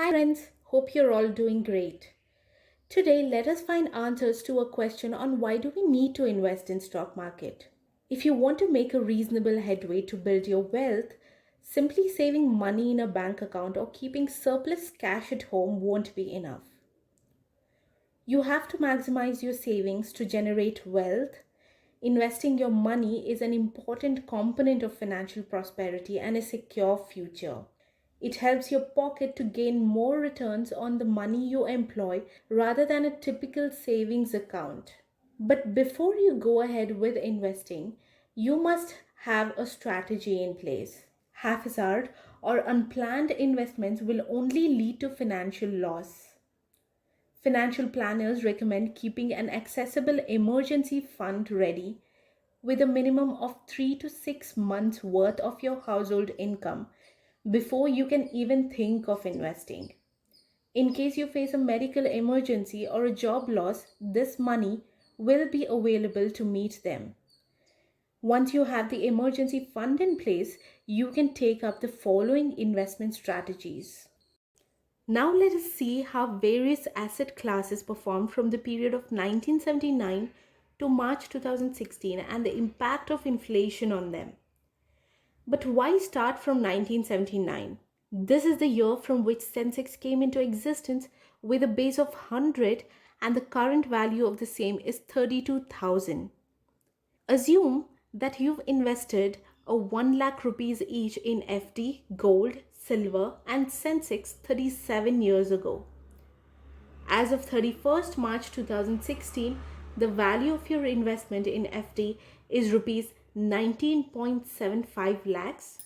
Hi friends, hope you're all doing great. Today let us find answers to a question on why do we need to invest in stock market. If you want to make a reasonable headway to build your wealth, simply saving money in a bank account or keeping surplus cash at home won't be enough. You have to maximize your savings to generate wealth. Investing your money is an important component of financial prosperity and a secure future. It helps your pocket to gain more returns on the money you employ rather than a typical savings account. But before you go ahead with investing, you must have a strategy in place. Haphazard or unplanned investments will only lead to financial loss. Financial planners recommend keeping an accessible emergency fund ready with a minimum of 3 to 6 months worth of your household income before you can even think of investing. In case you face a medical emergency or a job loss, this money will be available to meet them. Once you have the emergency fund in place, you can take up the following investment strategies. Now let us see how various asset classes performed from the period of 1979 to March 2016 and the impact of inflation on them. But why start from 1979? This is the year from which Sensex came into existence with a base of 100 and the current value of the same is 32,000. Assume that you've invested a 1 lakh rupees each in FD, gold, silver and Sensex 37 years ago. As of 31st March 2016, the value of your investment in FD is rupees 19.75 lakhs,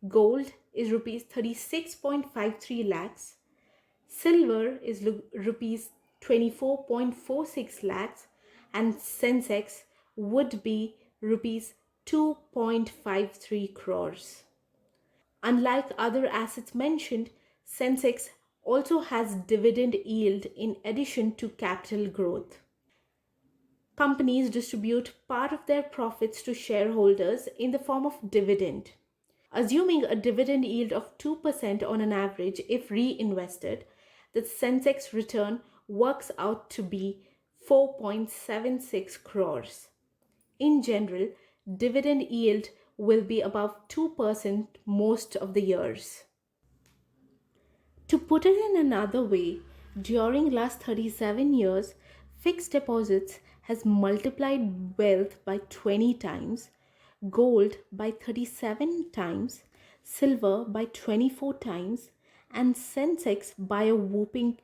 gold is rupees 36.53 lakhs, silver is rupees 24.46 lakhs and Sensex would be rupees 2.53 crores. Unlike other assets mentioned, Sensex also has dividend yield in addition to capital growth. Companies distribute part of their profits to shareholders in the form of dividend. Assuming a dividend yield of 2% on an average if reinvested, the Sensex return works out to be 4.76 crores. In general, dividend yield will be above 2% most of the years. To put it in another way, during last 37 years, fixed deposits has multiplied wealth by 20 times, gold by 37 times, silver by 24 times, and Sensex by a whooping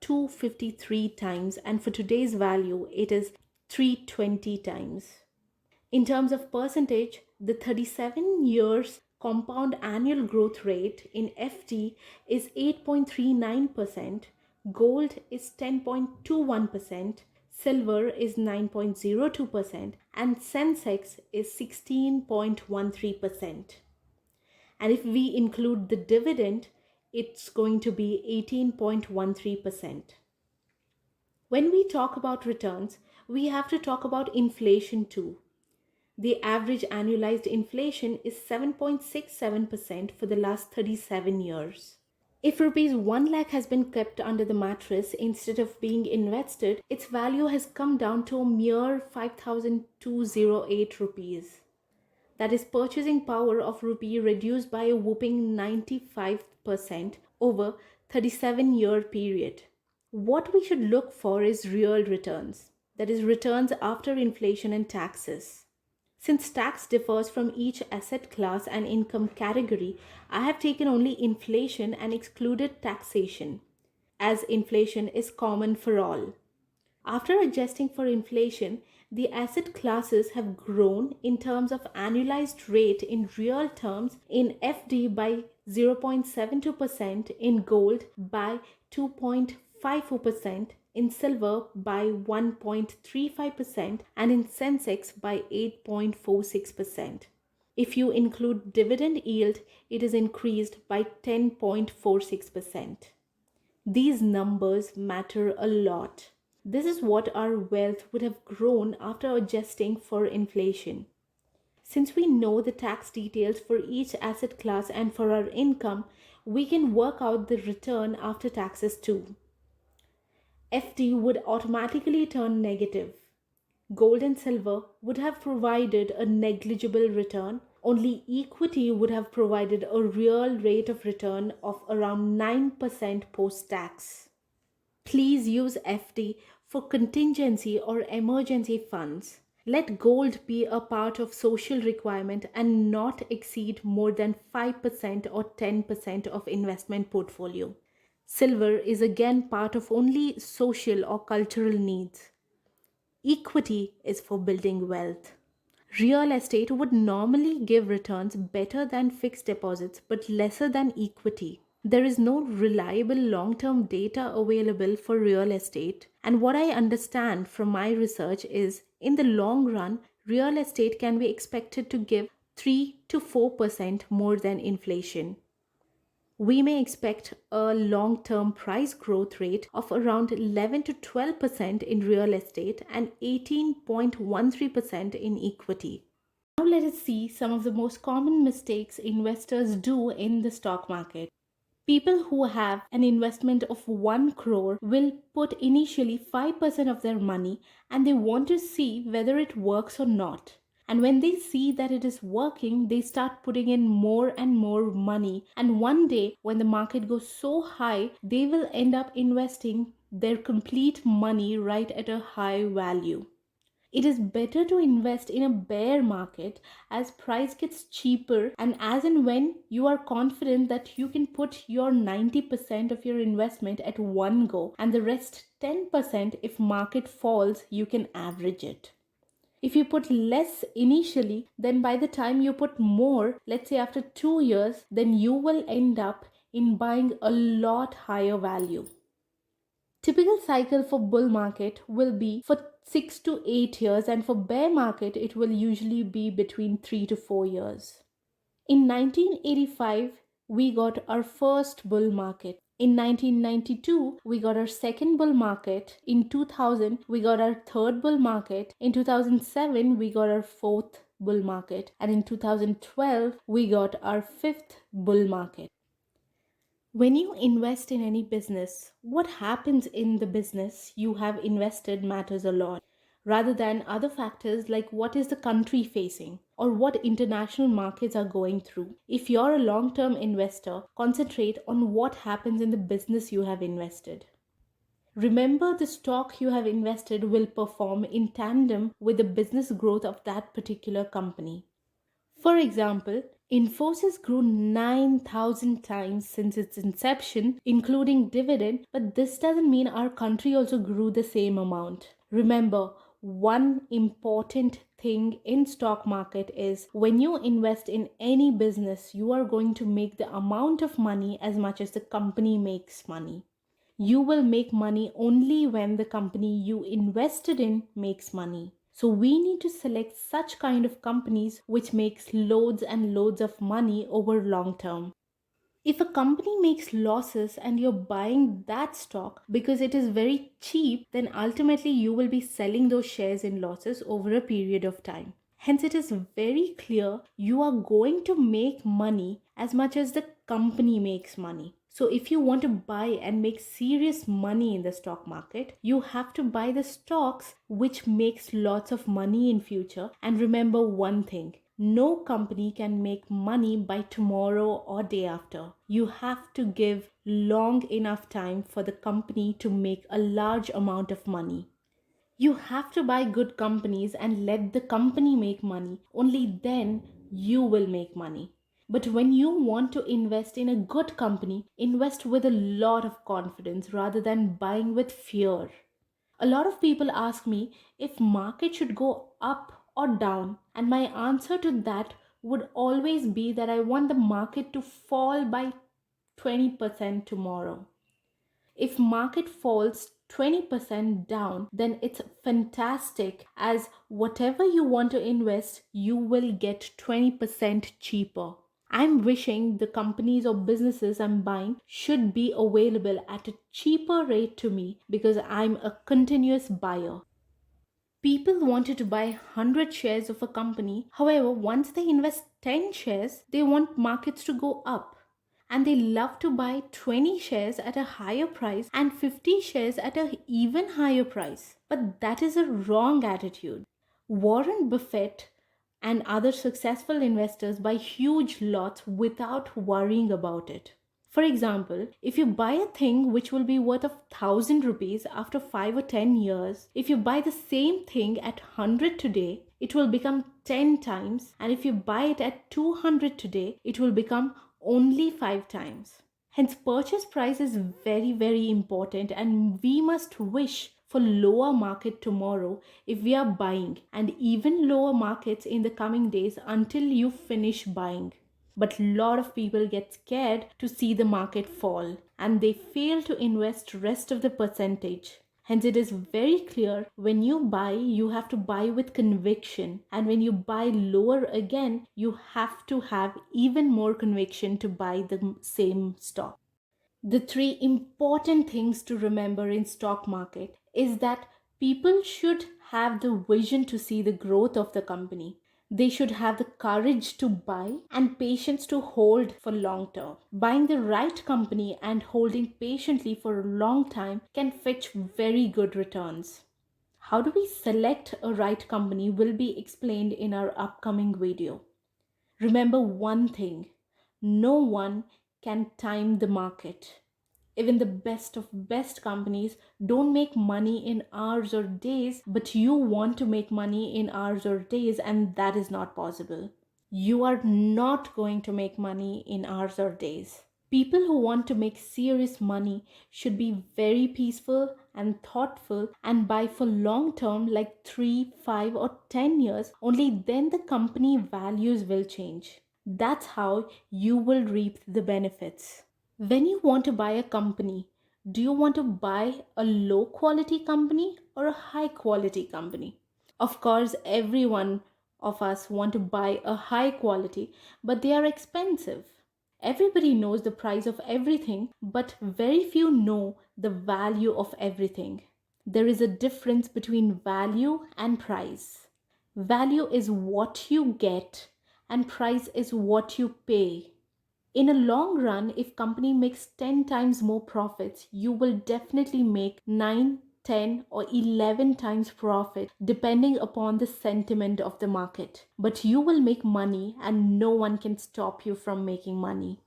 253 times, and for today's value, it is 320 times. In terms of percentage, the 37 years compound annual growth rate in FD is 8.39%, gold is 10.21%, silver is 9.02%, and Sensex is 16.13%. And if we include the dividend, it's going to be 18.13%. When we talk about returns, we have to talk about inflation too. The average annualized inflation is 7.67% for the last 37 years. If rupees 1 lakh has been kept under the mattress instead of being invested, its value has come down to a mere 5,208 rupees. That is purchasing power of rupee reduced by a whooping 95% over 37-year period. What we should look for is real returns, that is returns after inflation and taxes. Since tax differs from each asset class and income category, I have taken only inflation and excluded taxation, as inflation is common for all. After adjusting for inflation, the asset classes have grown in terms of annualized rate in real terms in FD by 0.72%, in gold by 2.54%, in silver by 1.35%, and in Sensex by 8.46%. If you include dividend yield, it is increased by 10.46%. These numbers matter a lot. This is what our wealth would have grown after adjusting for inflation. Since we know the tax details for each asset class and for our income, we can work out the return after taxes too. FD would automatically turn negative. Gold and silver would have provided a negligible return. Only equity would have provided a real rate of return of around 9% post tax. Please use FD for contingency or emergency funds. Let gold be a part of social requirement and not exceed more than 5% or 10% of investment portfolio. Silver is again part of only social or cultural needs. Equity is for building wealth. Real estate would normally give returns better than fixed deposits but lesser than equity. There is no reliable long term data available for real estate, and what I understand from my research is in the long run, real estate can be expected to give 3 to 4% more than inflation. We may expect a long term price growth rate of around 11 to 12% in real estate and 18.13% in equity. Now, let us see some of the most common mistakes investors do in the stock market. People who have an investment of 1 crore will put initially 5% of their money and they want to see whether it works or not. And when they see that it is working, they start putting in more and more money. And one day, when the market goes so high, they will end up investing their complete money right at a high value. It is better to invest in a bear market as price gets cheaper and as and when you are confident that you can put your 90% of your investment at one go and the rest 10% if market falls you can average it. If you put less initially, then by the time you put more, let's say after 2 years, then you will end up in buying a lot higher value. Typical cycle for bull market will be for 6 to 8 years and for bear market it will usually be between 3 to 4 years. In 1985 we got our first bull market. In 1992 we got our second bull market. In 2000 we got our third bull market. In 2007 we got our fourth bull market and in 2012 we got our fifth bull market. When you invest in any business, what happens in the business you have invested matters a lot, rather than other factors like what is the country facing or what international markets are going through. If you're a long term investor, concentrate on what happens in the business you have invested. Remember, the stock you have invested will perform in tandem with the business growth of that particular company. For example, Infosys grew 9,000 times since its inception, including dividend, but this doesn't mean our country also grew the same amount. Remember, one important thing in stock market is when you invest in any business, you are going to make the amount of money as much as the company makes money. You will make money only when the company you invested in makes money. So we need to select such kind of companies which makes loads and loads of money over long term. If a company makes losses and you're buying that stock because it is very cheap, then ultimately you will be selling those shares in losses over a period of time. Hence, it is very clear you are going to make money as much as the company makes money. So if you want to buy and make serious money in the stock market, you have to buy the stocks which makes lots of money in future. And remember one thing, no company can make money by tomorrow or day after. You have to give long enough time for the company to make a large amount of money. You have to buy good companies and let the company make money. Only then you will make money. But when you want to invest in a good company, invest with a lot of confidence rather than buying with fear. A lot of people ask me if market should go up or down, and my answer to that would always be that I want the market to fall by 20% tomorrow. If market falls 20% down, then it's fantastic, as whatever you want to invest, you will get 20% cheaper. I'm wishing the companies or businesses I'm buying should be available at a cheaper rate to me because I'm a continuous buyer. People wanted to buy 100 shares of a company. However, once they invest 10 shares, they want markets to go up. and they love to buy 20 shares at a higher price and 50 shares at an even higher price. But that is a wrong attitude. Warren Buffett and other successful investors buy huge lots without worrying about it. For example, if you buy a thing which will be worth 1,000 rupees after 5 or 10 years, if you buy the same thing at 100 today, it will become 10 times, and if you buy it at 200 today, it will become only 5 times. Hence, purchase price is very, very important, and we must wish for lower market tomorrow if we are buying, and even lower markets in the coming days until you finish buying. But a lot of people get scared to see the market fall and they fail to invest rest of the percentage. Hence, it is very clear when you buy, you have to buy with conviction. And when you buy lower again, you have to have even more conviction to buy the same stock. The three important things to remember in stock market is that people should have the vision to see the growth of the company. They should have the courage to buy and patience to hold for long term. Buying the right company and holding patiently for a long time can fetch very good returns. How do we select a right company will be explained in our upcoming video. Remember one thing, no one can time the market. Even the best of best companies don't make money in hours or days, but you want to make money in hours or days, and that is not possible. You are not going to make money in hours or days. People who want to make serious money should be very peaceful and thoughtful and buy for long term, like 3, 5, or 10 years. Only then the company values will change. That's how you will reap the benefits. When you want to buy a company, do you want to buy a low quality company or a high quality company? Of course, everyone of us want to buy a high quality, but they are expensive. Everybody knows the price of everything, but very few know the value of everything. There is a difference between value and price. Value is what you get and price is what you pay. In a long run, if company makes 10 times more profits, you will definitely make 9, 10 or 11 times profit depending upon the sentiment of the market. But you will make money and no one can stop you from making money.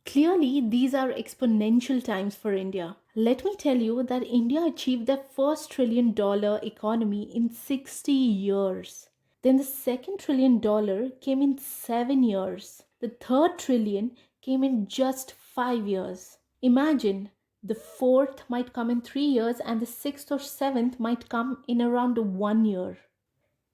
Clearly, these are exponential times for India. Let me tell you that India achieved their first $1 trillion economy in 60 years. Then the second $1 trillion came in 7 years. The third trillion came in just 5 years. Imagine the fourth might come in 3 years and the sixth or seventh might come in around 1 year.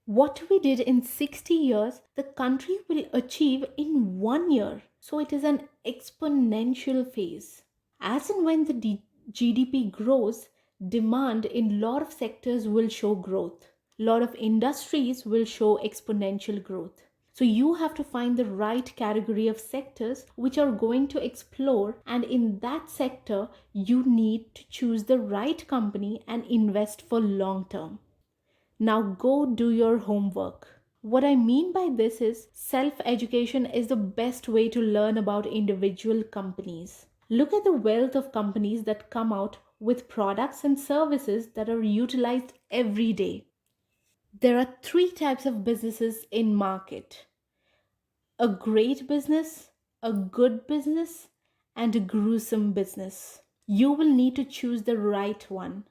What we did in 60 years, the country will achieve in 1 year. So it is an exponential phase. As and when the GDP grows, demand in lot of sectors will show growth. Lot of industries will show exponential growth. So you have to find the right category of sectors which are going to explore, and in that sector you need to choose the right company and invest for long term. Now go do your homework. What I mean by this is self-education is the best way to learn about individual companies. Look at the wealth of companies that come out with products and services that are utilized every day. There are three types of businesses in market: a great business, a good business, and a gruesome business. You will need to choose the right one.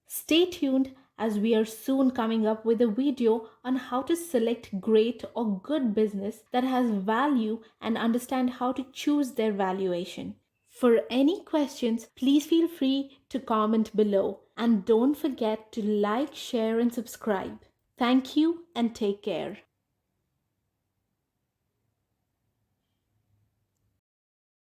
Stay tuned as we are soon coming up with a video on how to select great or good business that has value and understand how to choose their valuation. For any questions, please feel free to comment below and don't forget to like, share and subscribe. Thank you and take care.